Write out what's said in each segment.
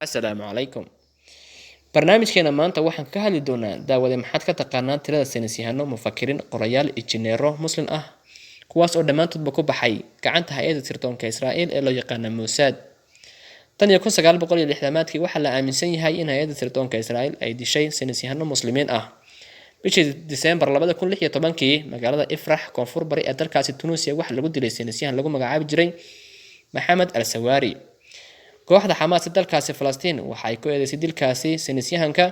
Assalaamu calaykum. Barnaamijkeena maanta waxaan ka hadli doonaa daawade maxaad ka taqaanaa tirada saynisyahano, mufakiriin, qorayaal, injineero Muslim ah kuwaas oo dhammaantoodba ku baxay gacanta hay-adda sirdoonka Israa'iil ee loo yaqaan Mossad. Tan iyo 1960-maadkii waxaa la aaminsan yahay in hay-adda sirdoonka Israa'iil ay dishay saynisyahano Muslimiin ah. Bishii Diseembar 2016 magaalada Ifrah koonfur bari ee dalkaasi Tunisia waxaa lagu dilay saynisyahan lagu magacaabi jiray Maxamed al-Sawaari. kooxda Xamaas ee dalkaasi Falastiin waxa ay ku eedeysay dilkaasi saynisyahanka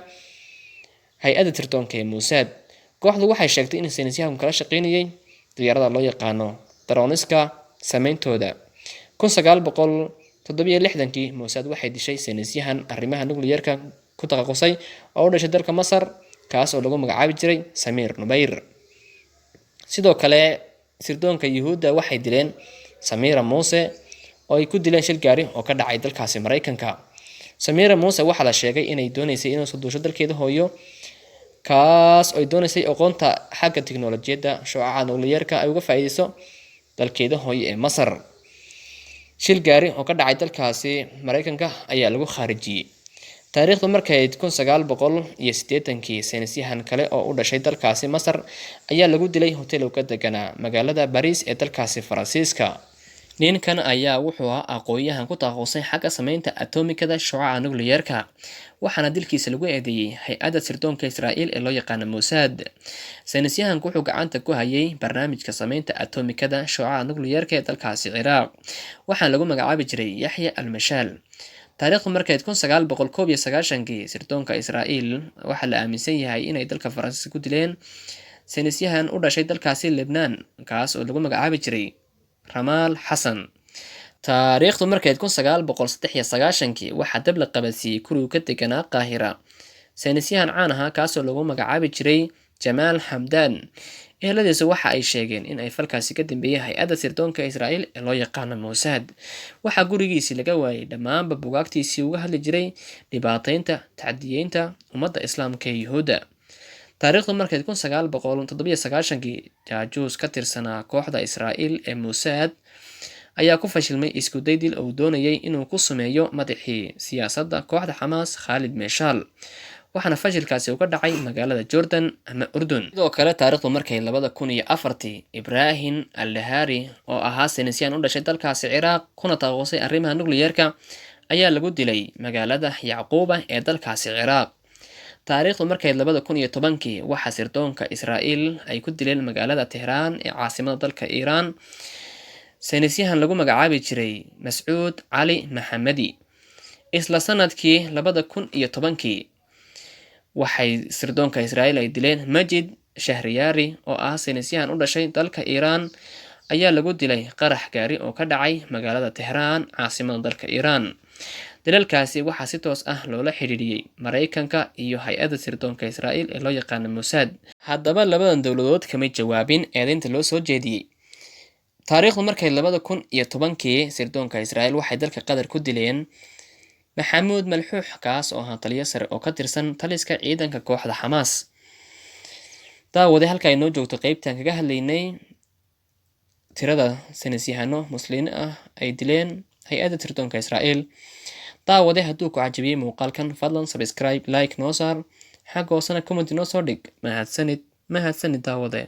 hay-adda sirdoonka ee Mossad. Kooxdu waxay sheegtay in saynisyahanku kala shaqeynayay diyaarada loo yaqaano droniska sameyntooda. 1967 Mossad waxay dishay saynisyahan arrimaha nukliyeerka ku takhasusay oo u dhashay dalka Masar kaas oo lagu magacaabi jiray Samir Nubayr. Sidoo kale sirdoonka Yuhuudda waxay dileen Samira Muse oo ay ku dileen shil gaari oo ka dhacay dalkaasi Mareykanka. Samira Muse waxaa la sheegay inay dooneysay inay soo duusho dalkeeda hooyo kaas oo ay dooneysay aqoonta xagga tiknoolajiyadda shucaaca nukliyeerka ay uga faa'iideyso dalkeeda hooyo ee Masar. Shil gaari oo ka dhacay dalkaasi Mareykanka ayaa lagu khaarijiyay. Taariikhdu markay 1980 saynisyahan kale oo u dhashay dalkaasi Masar ayaa lagu dilay hotel uu ka deganaa magaalada Paris ee dalkaasi Faransiiska. Ninkan ayaa wuxuu ahaa aqoonyahan ku takhasusay xagga sameynta atomikada shucaaca nukliyeerka waxaana dilkiisa lagu eedeeyay hay-adda sirdoonka Israa'iil ee loo yaqaan Mossad. Saynisyahanku wuxuu gacanta ku hayay barnaamijka sameynta atomikada shucaaca nukliyeerka ee dalkaasi Ciraaq waxaana lagu magacaabi jiray Yaxya al-Mashaal. Taariikhdu markay 1991 sirdoonka Israa'iil waxaa la aaminsan yahay inay dalka Faransiiska ku dileen saynisyahan u dhashay dalkaasi Lebanon kaas oo lagu magacaabi jiray Ramaal Xasan. Taariikhdu markay 1993 waxaa dab la qabadsiiyay kuriga ka deganaa Qaahira saynisyahan caan ahaa kaas oo lagu magacaabi jiray Jamaal Hamdan. Eheladiisu waxa ay sheegeen in ay falkaasi ka dambeeyay hay-adda sirdoonka Israa'iil ee loo yaqaan Mossad. Waxaa gurigiisii laga waayay dhammaanba buugaagtiisii uga hadli jiray dhibaateynta tacdiyeynta ummadda Islaamka ee Yuhuudda. Taariikhdu markay 1997 jaajuus ka tirsanaa kooxda Israa'iil ee Mossad ayaa ku fashilmay isku day dil oo doonayay inuu ku sameeyo madaxii siyaasadda kooxda Xamaas Khalid Meshaal waxaana fashilkaasi uga dhacay magaalada Jordan ama Urdun. Sidoo kale taariikhdu markay 2004 Ibrahim al-Lahari oo ahaa saynisyahan u dhashay dalkaasi Ciraaq kuna takhasusay arrimaha nukliyeerka ayaa lagu dilay magaalada Yacquuba ee dalkaasi Ciraaq. Taariikhdu markay 2010 waxaa sirdoonka Israa'iil ay ku dileen magaalada Tehraan ee caasimadda dalka Iiraan saynisyahan lagu magacaabi jiray Mascuud Cali Maxamedi. Isla sanadkii 2010 waxay sirdoonka Israa'iil ay dileen Majid Shahriyari oo ah saynisyahan u dhashay dalka Iiraan ayaa lagu dilay qarax gaari oo ka dhacay magaalada Tehraan caasimadda dalka Iiraan. Dilalkaasi waxaa si toos ah loola xiriiriyay Mareykanka iyo hay-adda sirdoonka Israa'iil ee loo yaqaan Mossad. Haddaba labadan dowladood kamay jawaabin eedeynta loo soo jeediyay. Taariikhdu markay 2010 sirdoonka Israa'iil waxay dalka Qatar ku dileen Maxamuud Malxuux kaas oo ahaa taliye sare oo ka tirsan taliska ciidanka kooxda Xamaas. Daawade halka ay noo joogto qaybtan kaga hadlaynay tirada saynisyahano Muslimiin ah ay dileen hay-adda sirdoonka Israa'iil. daawade hadduu ku cajabiyey muuqaalkan fadlan subscribe like noo saar xagga hoosena comment noo soo dhig mahadsanid daawade.